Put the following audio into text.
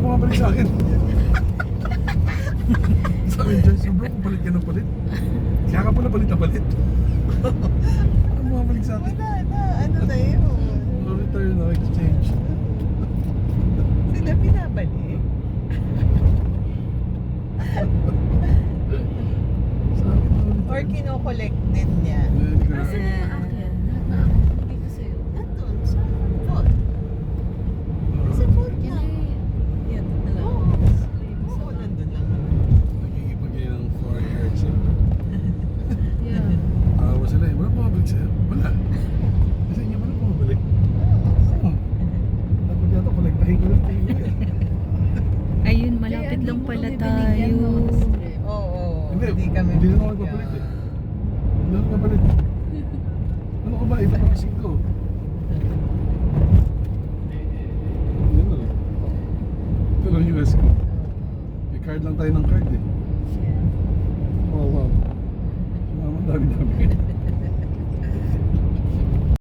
bumabalik sa akin. Sabi niya, sobrang palit ka ng palit. Kaya ka pala palit na palit. Ano bumabalik sa akin? Wala na, ano na yun? No return, no exchange. Sila pinabalik. Sa akin, no return. Or kino-collect din niya. Hindi ko na- Kasi yung akin, nakakabigay ko sa'yo. Nandun, sa vault. Sa vault na. Yan, dala. Oo, nandun lang. Nagkikipag kayo ng 4 years. Yeah. Tawa sila eh. Wala bumabalik sa'yo. Wala. Kasi niya, wala bumabalik. Oo. Dapat yata, kolektahin ko lang tayo. Ayun, malapit lang pala tayo. Oo, Hindi kami na ako binigyan. nagpapalit eh. Hindi na ako nagpapalit. Ano ko ba? Ito pa kasi ko. Yan na. Ito lang US ko. May card lang tayo ng card eh. Wow, wow. Mama, dami-dami.